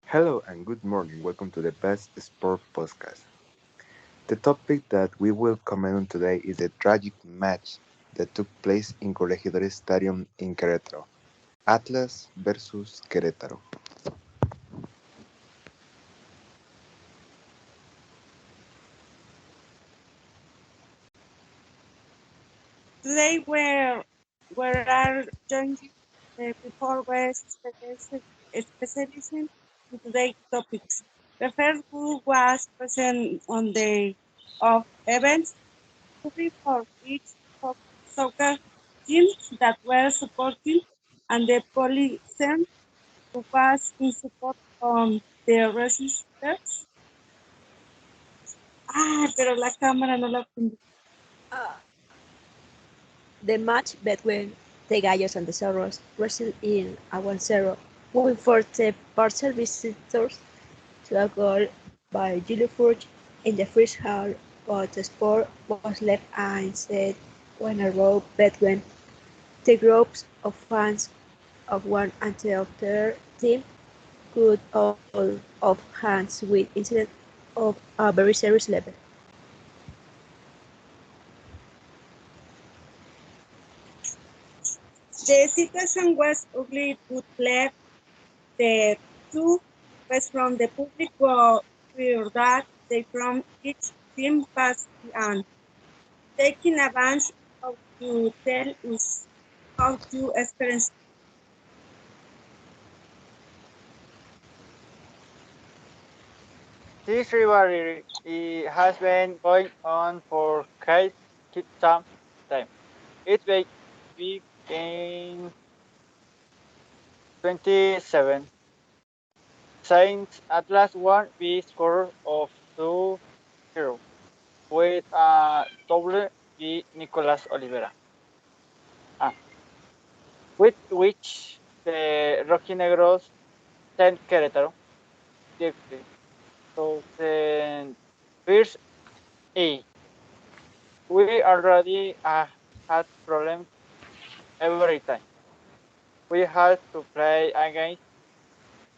Hello and good morning. Welcome to the Best Sport Podcast. The topic that we will comment on today is the tragic match that took place in Corregidores Stadium in Querétaro. Atlas versus Querétaro. Today we are changing before we specializing in today's topics. The first who was present on the of events for each soccer team that were supporting and the police who was in support on the resistors. Pero la cámara no la prendí. The match between the Gallos and the Zorros resulted in a 1-0 win for the partial visitors to a goal by Julio Furch in the first half, but the sport was left unsaid when a row between the groups of fans of one and the other team could all of hands with incident of a very serious level. The situation was ugly but left the two was from the public were clear that they from each team passed on, taking advantage of to tell us how to experience. This rivalry has been going on for quite some time. It began in 27 since Atlas won the score of 2-0 with a double by Nicolas Olivera, with which the Rojinegros sent Querétaro directly to the first A. We already had problems every time. We had to play against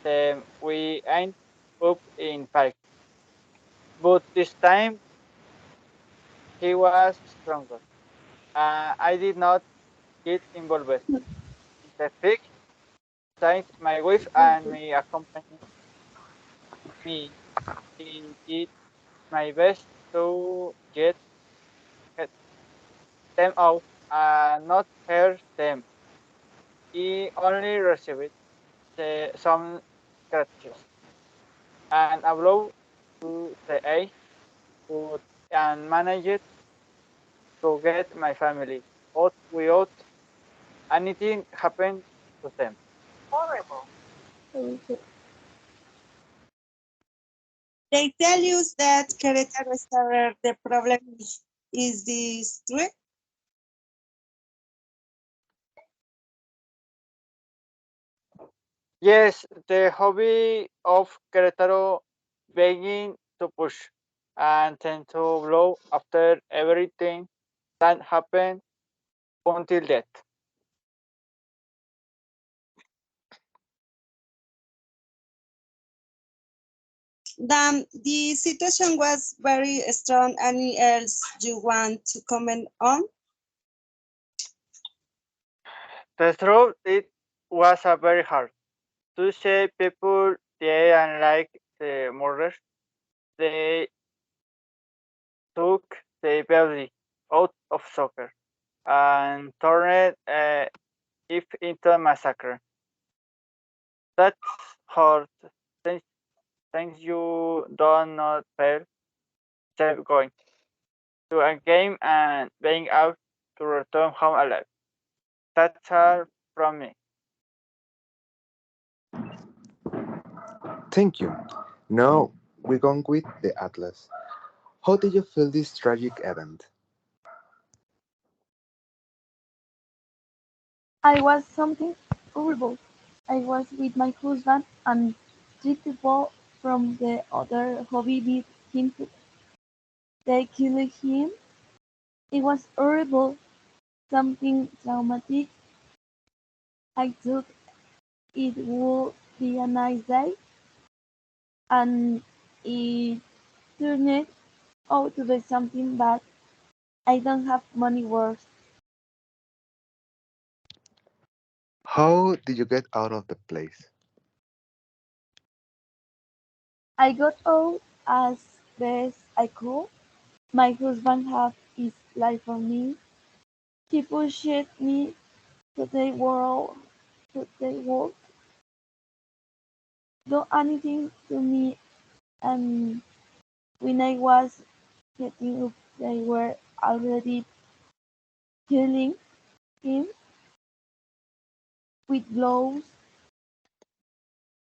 them. We end up in five. But this time he was stronger. I did not get involved in the fight since my wife and me accompanied me in it my best to get them out and not hurt them. He only received some scratches and a blow to the eye, but and managed to get my family out without anything happened to them. They tell you that Querétaro started the problem is this true? Yes, the hobby of Querétaro begging to push and tend to blow after everything that happened until death. The situation was very strong. Any else you want to comment on? The truth it was a very hard to say people they unlike the murders. They took the baby out of soccer and turned it into a massacre. That's hard. Since, since you do not feel safe going to a game and being out to return home alive. That's hard from me. Thank you. Now we're going with the Atlas. How did you feel this tragic event? I was something horrible. I was with my husband and tried to fall from the other hobby with him too. They killed him. It was horrible, something traumatic. I thought it would be a nice day, and it turned out to be something bad. I don't have money worth. How did you get out of the place? I got out as best I could. My husband had his life on me. He pushed me to the world, do anything to me, and when I was getting up, they were already killing him with blows.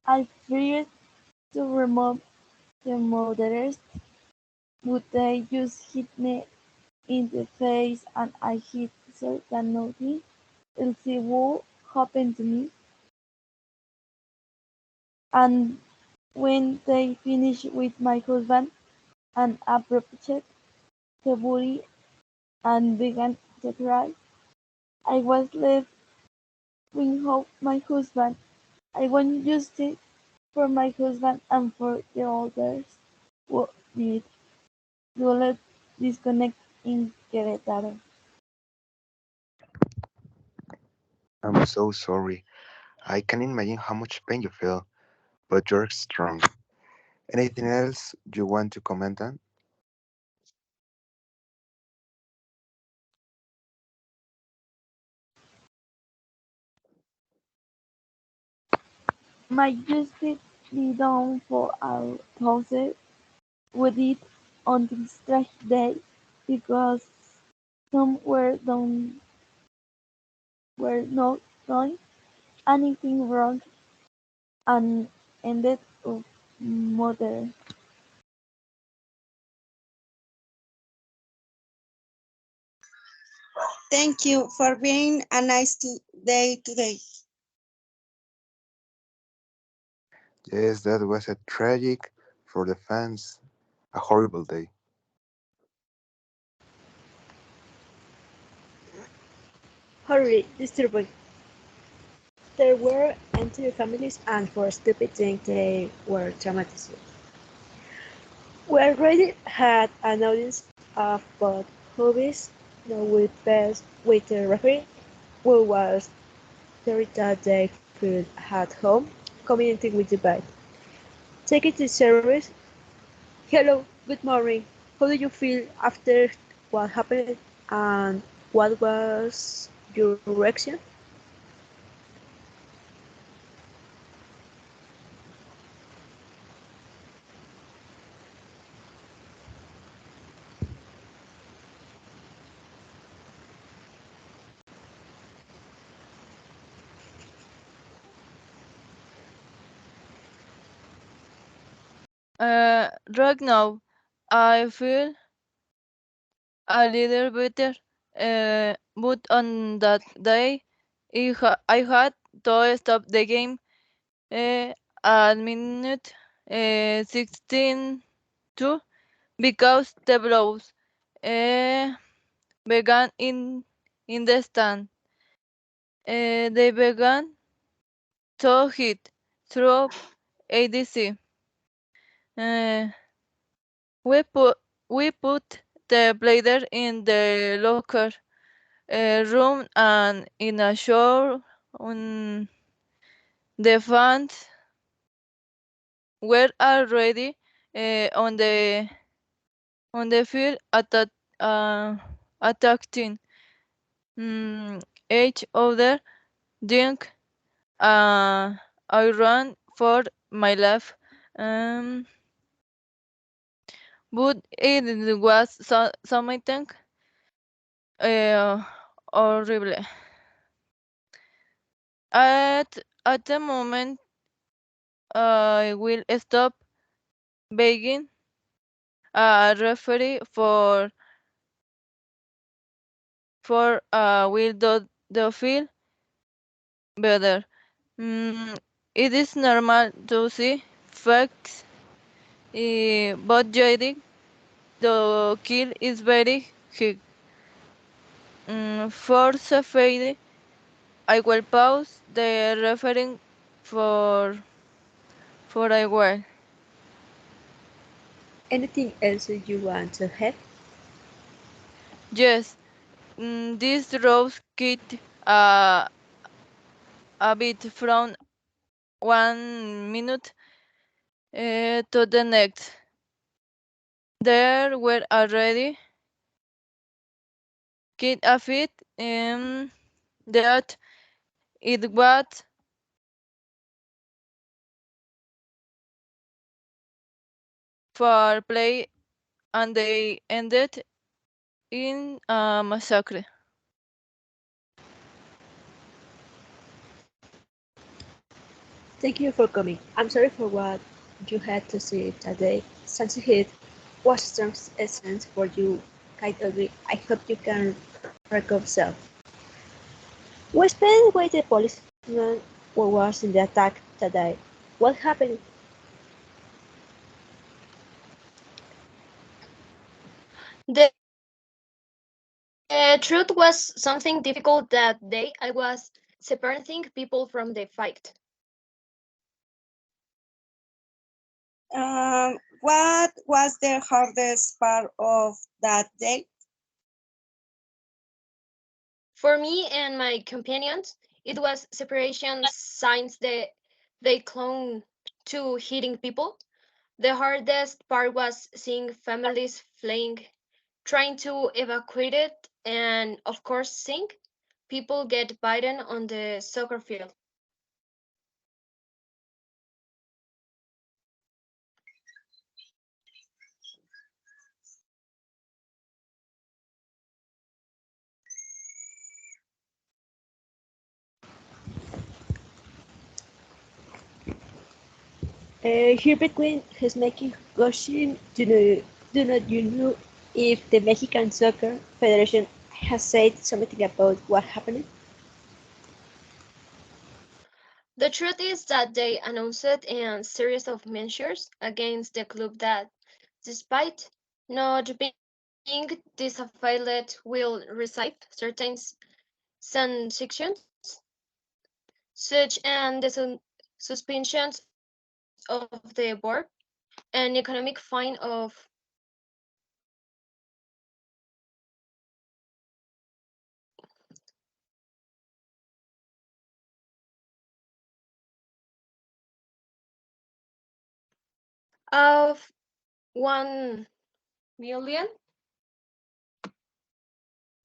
I feared to remove the murderers, but they just hit me in the face, and I hid so that nothing else would happen to me. And when they finished with my husband and approached the body and began to cry, I was left without my husband. I want justice for my husband and for the others who did not disconnect in Querétaro. I'm so sorry. I can imagine how much pain you feel, but you're strong. Anything else you want to comment on? My justice be done for our houses we did on this tragic day because some were not doing anything wrong and ended up murder. Thank you for being a nice day today. Yes, that was a tragic for the fans, a horrible day. Horribly disturbing. There were entire families, and for stupid things they were traumatized. We already had an audience of both hobbies, now with best with the referee, who was sorry that they could at home, communicating with the bike. Taking to service. Hello, good morning. How do you feel after what happened, and what was your reaction? Right now, I feel a little better, but on that day, I had to stop the game at minute 16 2 because the blows uh, began in the stand. They began to hit through ADC. Uh, we put we put the player in the locker room and in a show on the fans were already on the field uh, attacking each other. Think I ran for my life, um, but it was something uh, horrible. At the moment, I will stop begging a referee for will the feel better. Mm, it is normal to see facts, but judging the kill is very high. For safety, I will pause the referring for a while. Anything else you want to have? Yes, this rose kit a bit from 1 minute to the next. There were already kit a fit that it was for play and they ended in a massacre. Thank you for coming. I'm sorry for what you had to see today. Since it was a strong essence for you, kind ugly. I hope you can recover self. We spent with the policeman who was in the attack today. What happened? The truth was something difficult that day. I was separating people from the fight. What was the hardest part of that day? For me and my companions, it was separation since they clung to hitting people. The hardest part was seeing families fleeing, trying to evacuate it, and of course seeing people get bitten on the soccer field. Here between his making question, do not you know if the Mexican Soccer Federation has said something about what happened? The truth is that they announced a series of measures against the club that, despite not being disaffiliated, will receive certain sanctions, such as the suspensions of the board, an economic fine of 1 million,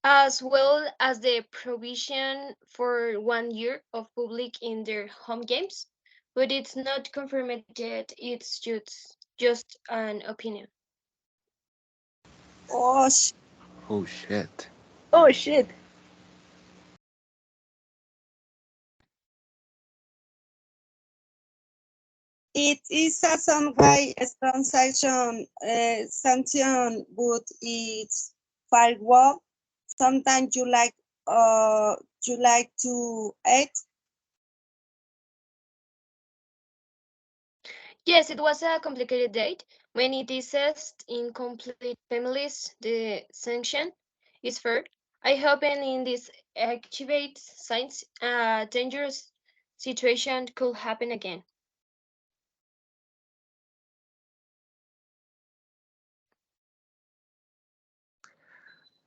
as well as the provision for 1 year of public in their home games. But it's not confirmed yet. It's just an opinion. Oh, Oh shit. Oh shit! it is a some way a strong sanction, but it's firewall. Sometimes you like to eat. Yes, it was a complicated date. When it is in complete families, the sanction is fair. I hope in this activate signs a dangerous situation could happen again.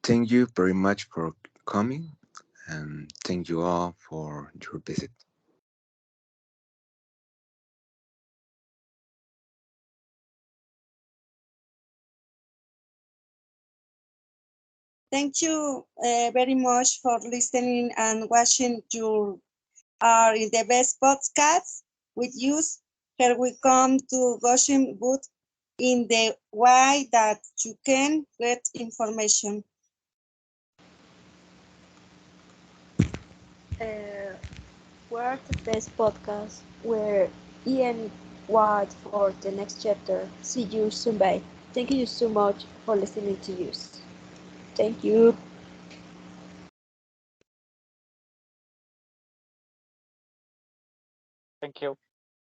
Thank you very much for coming, and thank you all for your visit. Thank you very much for listening and watching. You are in the best podcast with you. Here we come to Goshen Boot in the way that you can get information. Uh, we're the best podcast where Ian what for the next chapter. See you soon. Bye. Thank you so much for listening to us. Thank you. Thank you.